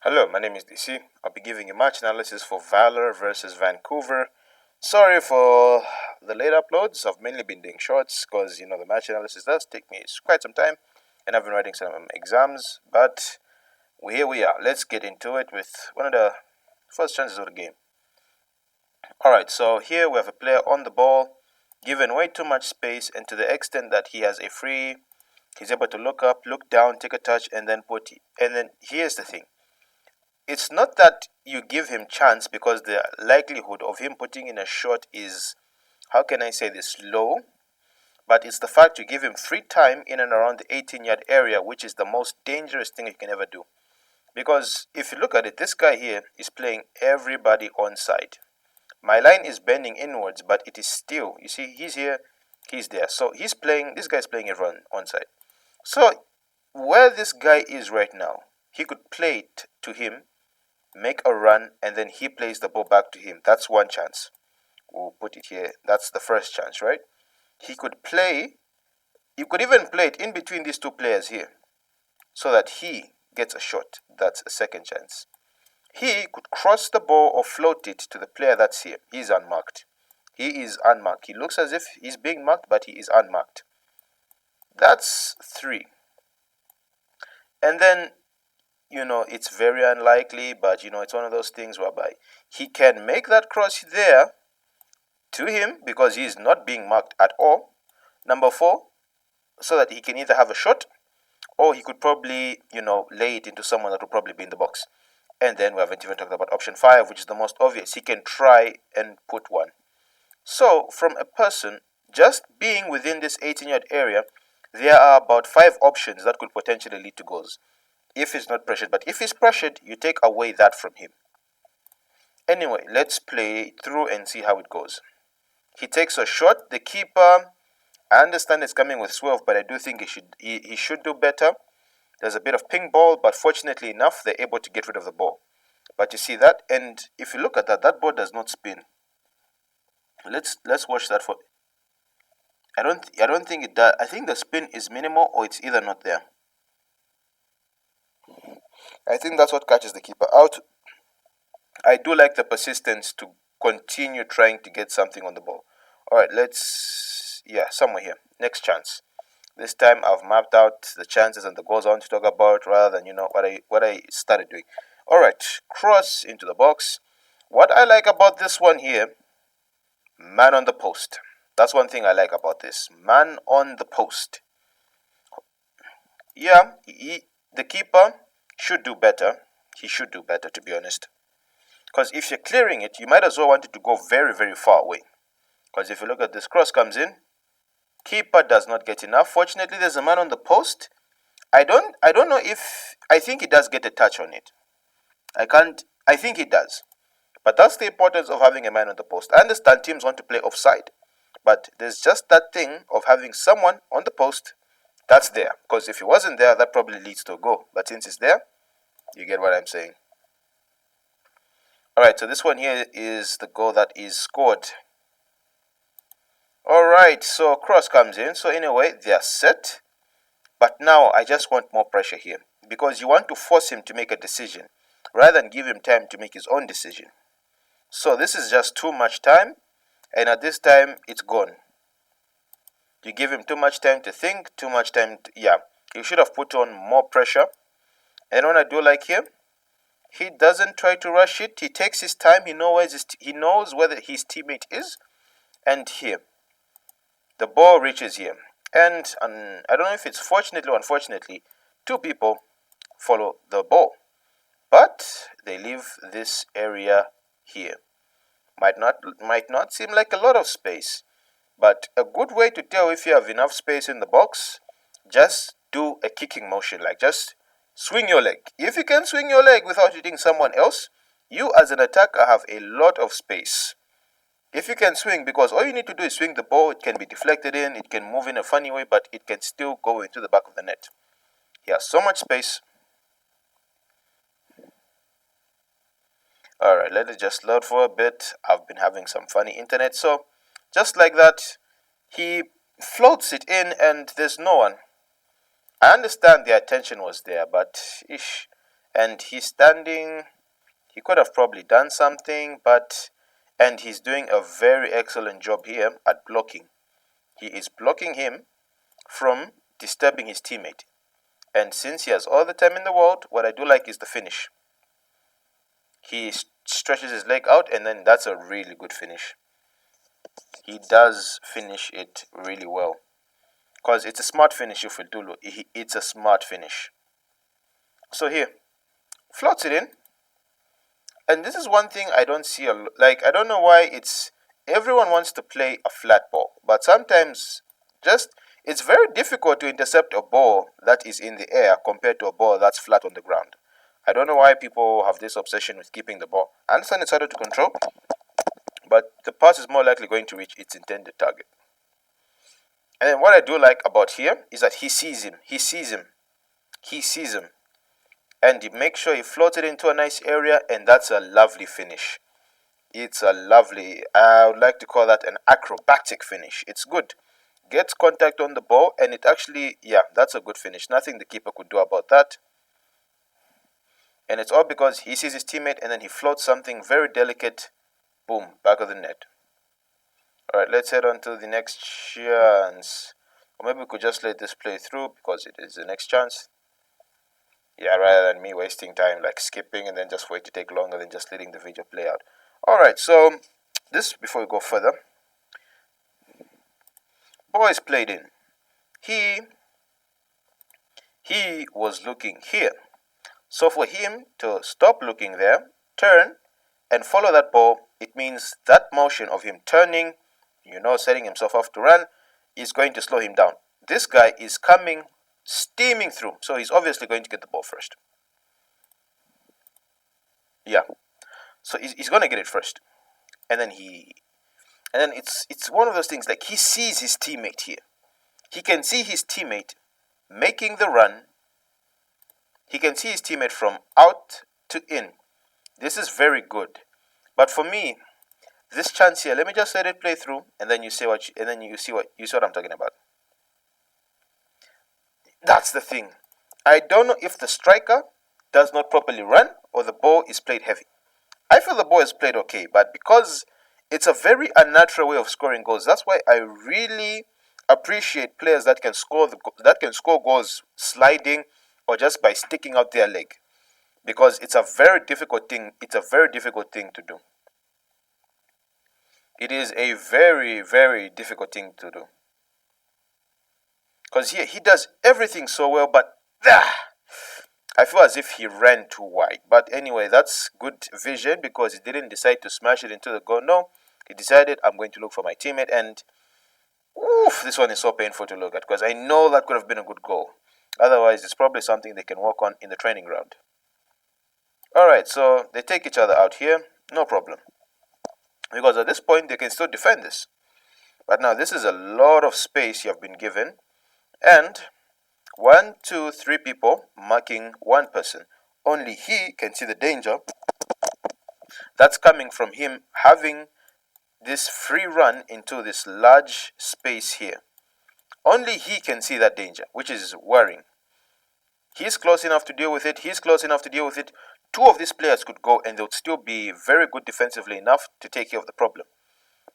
Hello, my name is DC. I'll be giving you match analysis for Valour versus Vancouver. Sorry for the late uploads. I've mainly been doing shorts because the match analysis does take me quite some time, and I've been writing some exams. But here we are. Let's get into it with one of the first chances of the game. All right, so here we have a player on the ball, given way too much space, and to the extent that he has a free, he's able to look up, look down, take a touch, and then put. And then here's the thing. It's not that you give him chance because the likelihood of him putting in a shot is, how can I say this, low, but it's the fact you give him free time in and around the 18-yard area, which is the most dangerous thing you can ever do. Because if you look at it, this guy here is playing everybody onside. My line is bending inwards, but it is still, you see, he's here, he's there. So this guy's playing everyone onside. So where this guy is right now, he could play it to him, make a run, and then he plays the ball back to him. That's one chance. We'll put it here. That's the first chance, right? You could even play it in between these two players here so that he gets a shot. That's a second chance. He could cross the ball or float it to the player that's here. He's unmarked. He is unmarked. He looks as if he's being marked, but he is unmarked. That's three. And then it's very unlikely, but it's one of those things whereby he can make that cross there to him because he is not being marked at all. Number four, so that he can either have a shot or he could probably, lay it into someone that will probably be in the box. And then we haven't even talked about option 5, which is the most obvious. He can try and put one. So from a person just being within this 18-yard area, there are about 5 options that could potentially lead to goals if he's not pressured. But if he's pressured, you take away that from him. Anyway, let's play through and see how it goes. He takes a shot. The keeper, I understand it's coming with swerve, but I do think he should do better. There's a bit of ping ball, but fortunately enough, they're able to get rid of the ball. But you see that, and if you look at that, that ball does not spin. Let's watch that for. I don't think it does. I think the spin is minimal, or it's either not there. I think that's what catches the keeper out. I do like the persistence to continue trying to get something on the ball. All right, somewhere here. Next chance. This time I've mapped out the chances and the goals I want to talk about rather than what I started doing. All right, cross into the box. What I like about this one here, man on the post. That's one thing I like about this. Man on the post. Yeah, the keeper should do better. He should do better, to be honest. Because if you're clearing it, you might as well want it to go very, very far away. Because if you look at this, cross comes in, keeper does not get enough. Fortunately, there's a man on the post. I don't know if, I think he does get a touch on it. I think he does. But that's the importance of having a man on the post. I understand teams want to play offside, but there's just that thing of having someone on the post that's there. Because if he wasn't there, that probably leads to a goal. But since it's there, you get what I'm saying. All right, so this one here is the goal that is scored. All right, so cross comes in. So anyway, they are set. But now I just want more pressure here because you want to force him to make a decision rather than give him time to make his own decision. So this is just too much time, and at this time, it's gone. You give him too much time to think, too much time you should have put on more pressure. And what I do like here, he doesn't try to rush it. He takes his time. He knows where his teammate is. And here, the ball reaches here. And I don't know if it's fortunately or unfortunately, 2 people follow the ball. But they leave this area here. Might not seem like a lot of space. But a good way to tell if you have enough space in the box, just do a kicking motion. Like just swing your leg. If you can swing your leg without hitting someone else, you as an attacker have a lot of space. If you can swing, because all you need to do is swing the ball, it can be deflected in, it can move in a funny way, but it can still go into the back of the net. He has so much space. All right, let it just load for a bit. I've been having some funny internet, so just like that, he floats it in and there's no one. I understand the attention was there, but and he's standing. He could have probably done something, and he's doing a very excellent job here at blocking. He is blocking him from disturbing his teammate. And since he has all the time in the world, what I do like is the finish. He stretches his leg out, and then that's a really good finish. He does finish it really well. Because it's a smart finish, if Dulu. It's a smart finish. So here, floats it in. And this is one thing I don't see, like, I don't know why everyone wants to play a flat ball. But sometimes, it's very difficult to intercept a ball that is in the air compared to a ball that's flat on the ground. I don't know why people have this obsession with keeping the ball. I understand it's harder to control, but the pass is more likely going to reach its intended target. And then what I do like about here is that he sees him. And he makes sure he floats it into a nice area, and that's a lovely finish. It's a lovely, I would like to call that an acrobatic finish. It's good. Gets contact on the ball, and it actually, yeah, that's a good finish. Nothing the keeper could do about that. And it's all because he sees his teammate, and then he floats something very delicate. Boom, back of the net. Alright, let's head on to the next chance. Or maybe we could just let this play through because it is the next chance. Yeah, rather than me wasting time like skipping and then just wait to take longer than just letting the video play out. Alright, so this, before we go further, ball is played in. He was looking here. So for him to stop looking there, turn, and follow that ball, it means that motion of him turning, setting himself off to run, is going to slow him down. This guy is coming steaming through, so he's obviously going to get the ball first. Yeah, so he's going to get it first, and then it's one of those things, like, he sees his teammate here. He can see his teammate making the run. He can see his teammate from out to in. This is very good. But for me, this chance here, let me just let it play through, and then you see what I'm talking about. That's the thing. I don't know if the striker does not properly run or the ball is played heavy. I feel the ball is played okay, but because it's a very unnatural way of scoring goals, that's why I really appreciate players that can score goals sliding or just by sticking out their leg, because it's a very difficult thing. It's a very difficult thing to do. It is a very, very difficult thing to do. Because he does everything so well, but I feel as if he ran too wide. But anyway, that's good vision because he didn't decide to smash it into the goal. No, he decided, I'm going to look for my teammate. And this one is so painful to look at because I know that could have been a good goal. Otherwise, it's probably something they can work on in the training ground. Alright, so they take each other out here. No problem. Because at this point, they can still defend this. But now, this is a lot of space you have been given. And 1, 2, 3 people marking one person. Only he can see the danger that's coming from him having this free run into this large space here. Only he can see that danger, which is worrying. He's close enough to deal with it. Two of these players could go and they would still be very good defensively enough to take care of the problem.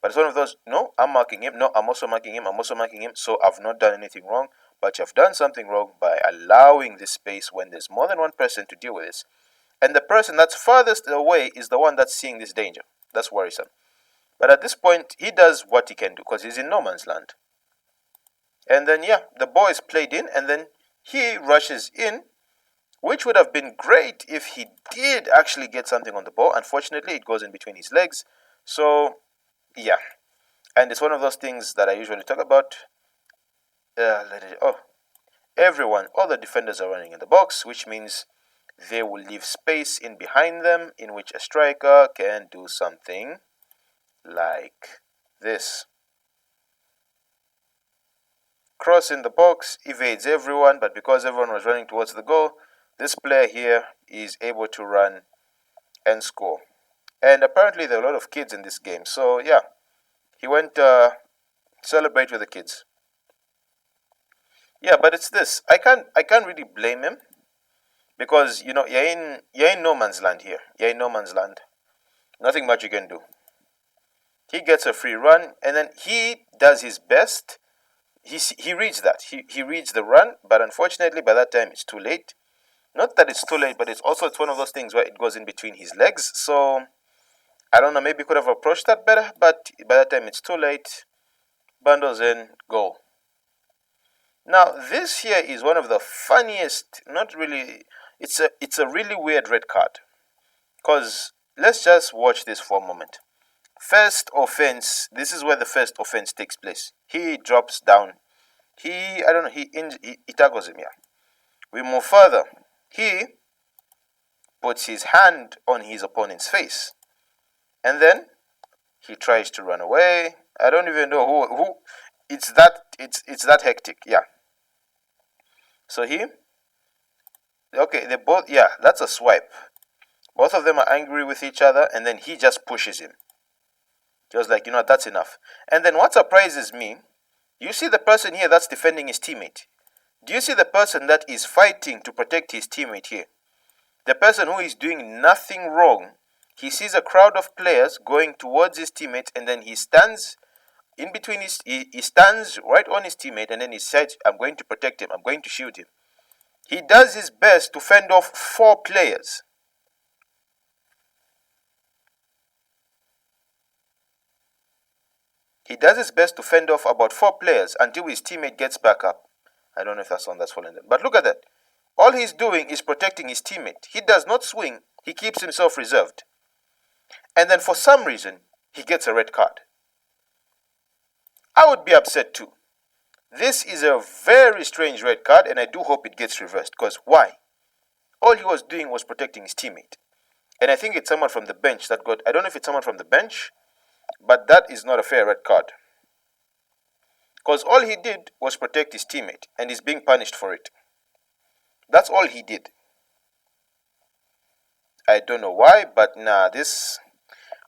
But it's one of those, no, I'm marking him. No, I'm also marking him. So I've not done anything wrong. But you've done something wrong by allowing this space when there's more than one person to deal with this. And the person that's farthest away is the one that's seeing this danger. That's worrisome. But at this point, he does what he can do because he's in no man's land. And then, the ball is played in and then he rushes in, which would have been great if he did actually get something on the ball. Unfortunately, it goes in between his legs. So, yeah. And it's one of those things that I usually talk about. All the defenders are running in the box, which means they will leave space in behind them in which a striker can do something like this. Cross in the box, evades everyone, but because everyone was running towards the goal, this player here is able to run and score. And apparently there are a lot of kids in this game, so yeah, he went celebrate with the kids. Yeah, but it's this. I can't really blame him because you're in no man's land here. You're in no man's land. Nothing much you can do. He gets a free run, and then he does his best. He reads that. He reads the run, but unfortunately, by that time, it's too late. Not that it's too late, but it's one of those things where it goes in between his legs. So I don't know. Maybe he could have approached that better, but by that time, it's too late. Bundles in, goal. Now this here is one of the funniest. Not really. It's a really weird red card. Cause let's just watch this for a moment. First offense. This is where the first offense takes place. He drops down. I don't know. He tackles him. Yeah. We move further. He puts his hand on his opponent's face, and then he tries to run away. I don't even know who. It's that hectic. Yeah. So okay, they both, yeah, that's a swipe. Both of them are angry with each other, and then he just pushes him. He was like, that's enough. And then what surprises me, you see the person here that's defending his teammate. Do you see the person that is fighting to protect his teammate here? The person who is doing nothing wrong. He sees a crowd of players going towards his teammate, and then he stands in between he stands right on his teammate, and then he says, I'm going to protect him, I'm going to shield him. He does his best to fend off 4 players. He does his best to fend off about 4 players until his teammate gets back up. I don't know if that's one that's fallen down. But look at that. All he's doing is protecting his teammate. He does not swing. He keeps himself reserved. And then for some reason, he gets a red card. I would be upset too. This is a very strange red card, and I do hope it gets reversed. Because why? All he was doing was protecting his teammate. And I think it's someone from the bench that got... I don't know if it's someone from the bench, but that is not a fair red card. Because all he did was protect his teammate, and he's being punished for it. That's all he did. I don't know why, but nah,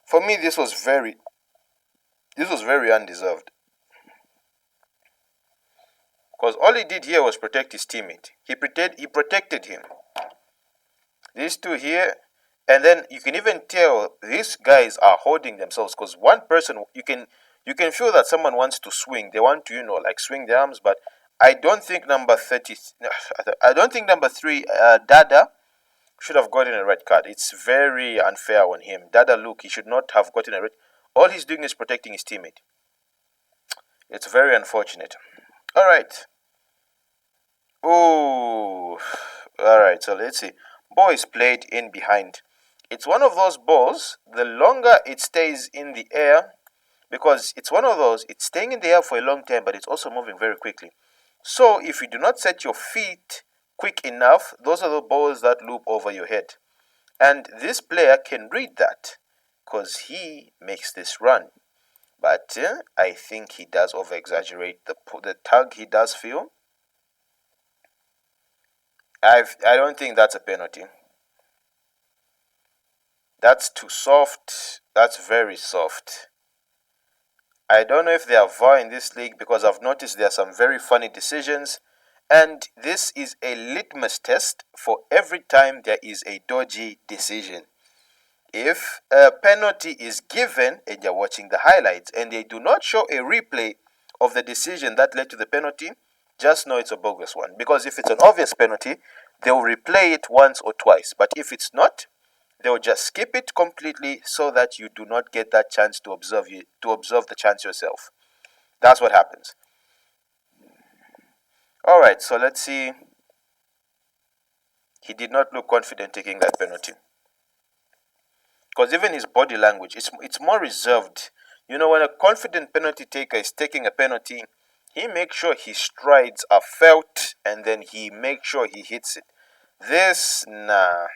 for me, this was very undeserved. Because all he did here was protect his teammate. He protected him. These two here, and then you can even tell these guys are holding themselves, because one person, you can feel that someone wants to swing. They want to, like swing their arms, but I don't think number 30, I don't think number 3, Dada, should have gotten a red card. It's very unfair on him. Dada, look, he should not have gotten a red. All he's doing is protecting his teammate. It's very unfortunate. All right. Oh, all right. So let's see. Ball is played in behind. It's one of those balls. The longer it stays in the air, because it's one of those, it's staying in the air for a long time, but it's also moving very quickly. So if you do not set your feet quick enough, those are the balls that loop over your head. And this player can read that because he makes this run. But I think he does over-exaggerate the tug he does feel. I don't think that's a penalty. That's too soft. That's very soft. I don't know if they are VAR in this league, because I've noticed there are some very funny decisions. And this is a litmus test for every time there is a dodgy decision. If a penalty is given and you're watching the highlights and they do not show a replay of the decision that led to the penalty, just know it's a bogus one. Because if it's an obvious penalty, they'll replay it once or twice. But if it's not, they'll just skip it completely so that you do not get that chance to observe the chance yourself. That's what happens. All right, so let's see. He did not look confident taking that penalty. Because even his body language, it's more reserved. When a confident penalty taker is taking a penalty, he makes sure his strides are felt, and then he makes sure he hits it. This, nah.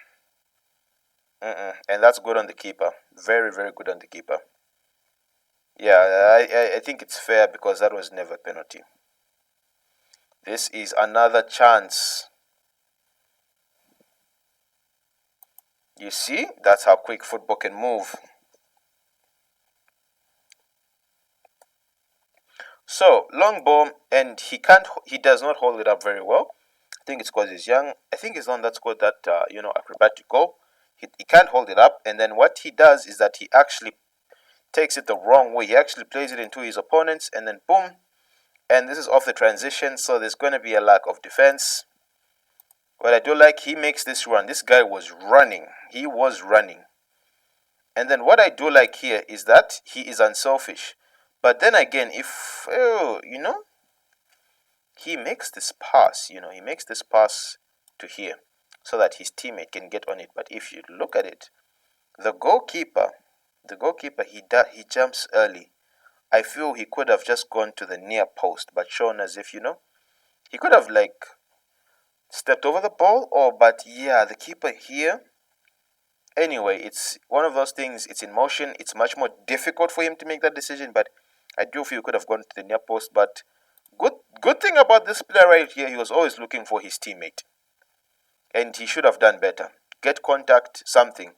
And that's good on the keeper. Very, very good on the keeper. Yeah, I think it's fair because that was never a penalty. This is another chance. You see, that's how quick football can move. So long ball, and he does not hold it up very well. I think it's because he's young. I think he's the one that scored that, acrobatic goal. He can't hold it up. And then what he does is that he actually takes it the wrong way. He actually plays it into his opponents and then boom. And this is off the transition. So there's going to be a lack of defense. What I do like, he makes this run. This guy was running. He was running. And then what I do like here is that he is unselfish. But then again, if, he makes this pass, he makes this pass to here so that his teammate can get on it. But if you look at it, the goalkeeper, he jumps early. I feel he could have just gone to the near post, but shown as if, he could have like stepped over the ball but yeah, the keeper here. Anyway, it's one of those things, it's in motion. It's much more difficult for him to make that decision, but I do feel he could have gone to the near post. But good thing about this player right here, he was always looking for his teammate. And he should have done better. Get contact, something.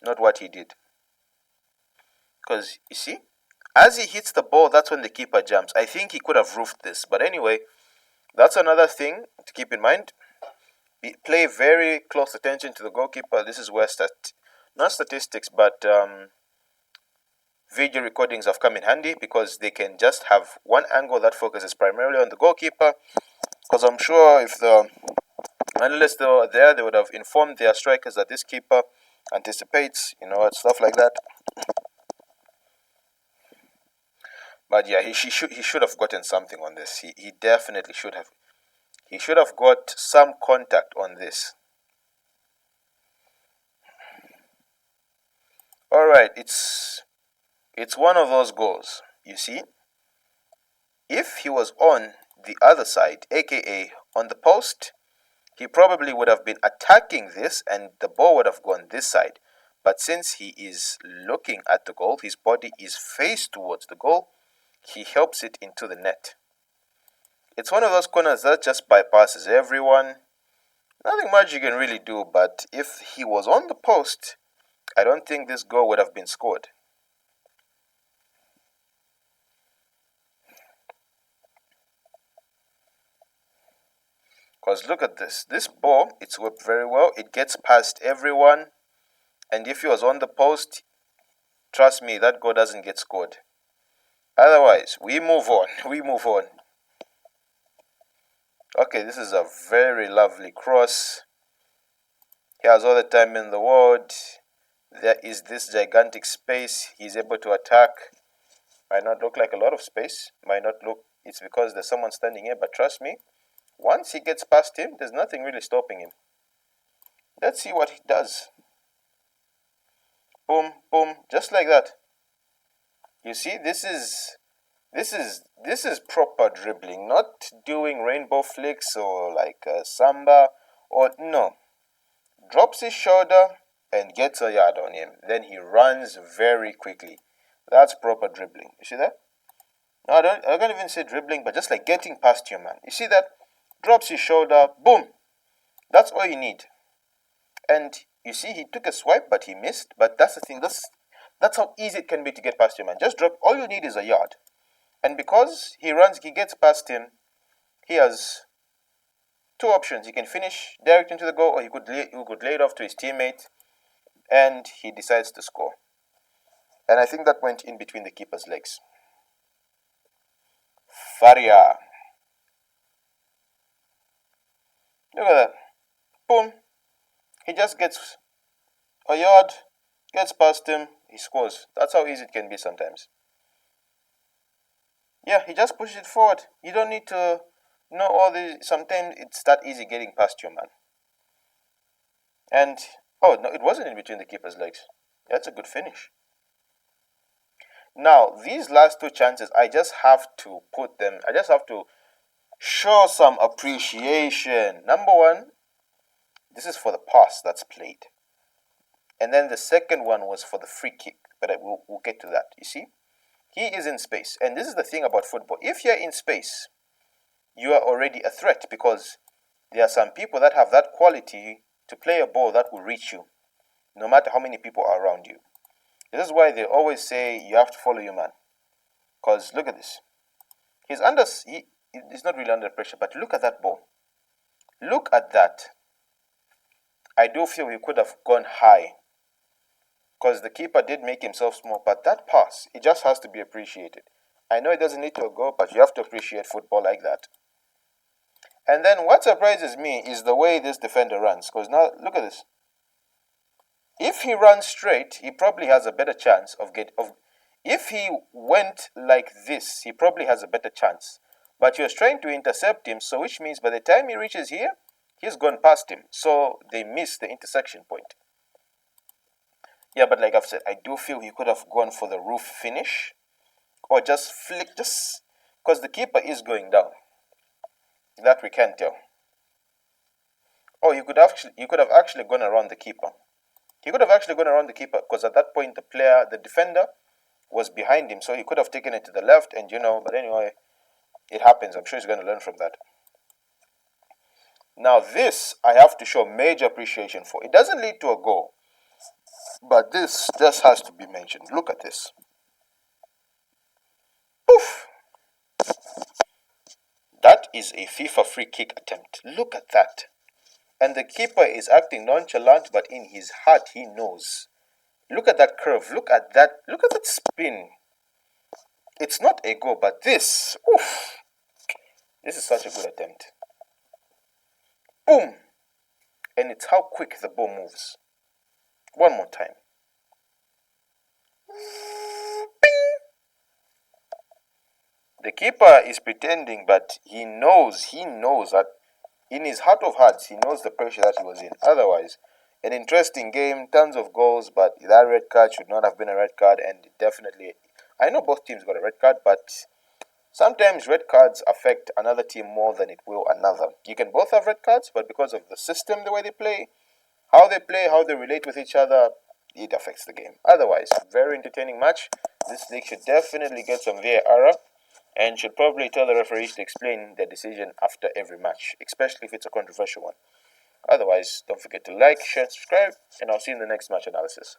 Not what he did. Because, you see, as he hits the ball, that's when the keeper jumps. I think he could have roofed this. But anyway, that's another thing to keep in mind. Play very close attention to the goalkeeper. This is where not statistics, but video recordings have come in handy, because they can just have one angle that focuses primarily on the goalkeeper. Because I'm sure if the analysts were there, they would have informed their strikers that this keeper anticipates, stuff like that. But yeah, he should have gotten something on this. He definitely should have. He should have got some contact on this. All right, it's one of those goals. You see, if he was on the other side, aka on the post, he probably would have been attacking this and the ball would have gone this side. But since he is looking at the goal, his body is faced towards the goal, he helps it into the net. It's one of those corners that just bypasses everyone. Nothing much you can really do, but if he was on the post, I don't think this goal would have been scored. Because look at this. This ball, it's whipped very well. It gets past everyone. And if he was on the post, trust me, that goal doesn't get scored. Otherwise, we move on. We move on. Okay, this is a very lovely cross. He has all the time in the world. There is this gigantic space. He's able to attack. Might not look like a lot of space. Might not look, it's because there's someone standing here. But trust me, once he gets past him, there's nothing really stopping him. Let's see what he does. Boom, boom, just like that. You see, this is proper dribbling, not doing rainbow flicks or like samba, or no. Drops his shoulder and gets a yard on him. Then he runs very quickly. That's proper dribbling. You see that? No, I can't even say dribbling, but just like getting past your man. You see that? Drops his shoulder, boom. That's all you need. And you see, he took a swipe, but he missed. But that's the thing. That's how easy it can be to get past your man. Just drop. All you need is a yard. And because he gets past him, he has two options. He can finish direct into the goal, or he could lay it off to his teammate, and he decides to score. And I think that went in between the keeper's legs. Faria. Look at that. Boom. He just gets a yard, gets past him, he scores. That's how easy it can be sometimes. Yeah, he just pushes it forward. You don't need to know all the. Sometimes it's that easy getting past your man. And, oh, no, it wasn't in between the keeper's legs. That's a good finish. Now, these last two chances, I just have to show some appreciation. Number one, this is for the pass that's played. And then the second one was for the free kick. But we'll get to that. You see? He is in space. And this is the thing about football. If you're in space, you are already a threat, because there are some people that have that quality to play a ball that will reach you, no matter how many people are around you. This is why they always say you have to follow your man. Because look at this. He's not really under pressure, but look at that ball. Look at that. I do feel he could have gone high because the keeper did make himself small, but that pass, it just has to be appreciated. I know it doesn't need to go, but you have to appreciate football like that. And then what surprises me is the way this defender runs, because now look at this. If he runs straight, he probably has a better chance of if he went like this, he probably has a better chance. But you're trying to intercept him, so which means by the time he reaches here, he's gone past him. So they miss the intersection point. Yeah, but like I've said, I do feel he could have gone for the roof finish or just flick, just because the keeper is going down. That we can't tell. Oh, he could have actually gone around the keeper. He could have actually gone around the keeper because at that point the defender was behind him, so he could have taken it to the left, and but anyway, it happens. I'm sure he's going to learn from that. Now this I have to show major appreciation for. It doesn't lead to a goal, but this just has to be mentioned. Look at this. Poof! That is a FIFA free kick attempt. Look at that. And the keeper is acting nonchalant, but in his heart he knows. Look at that curve. Look at that. Look at that spin. It's not a goal, but this. Oof. This is such a good attempt. Boom. And it's how quick the ball moves. One more time. Bing. The keeper is pretending, but he knows that in his heart of hearts, he knows the pressure that he was in. Otherwise, an interesting game, tons of goals, but that red card should not have been a red card, and definitely, I know both teams got a red card, but sometimes red cards affect another team more than it will another. You can both have red cards, but because of the system, the way they play, how they relate with each other, it affects the game. Otherwise, very entertaining match. This league should definitely get some VAR and should probably tell the referees to explain their decision after every match, especially if it's a controversial one. Otherwise, don't forget to like, share, subscribe, and I'll see you in the next match analysis.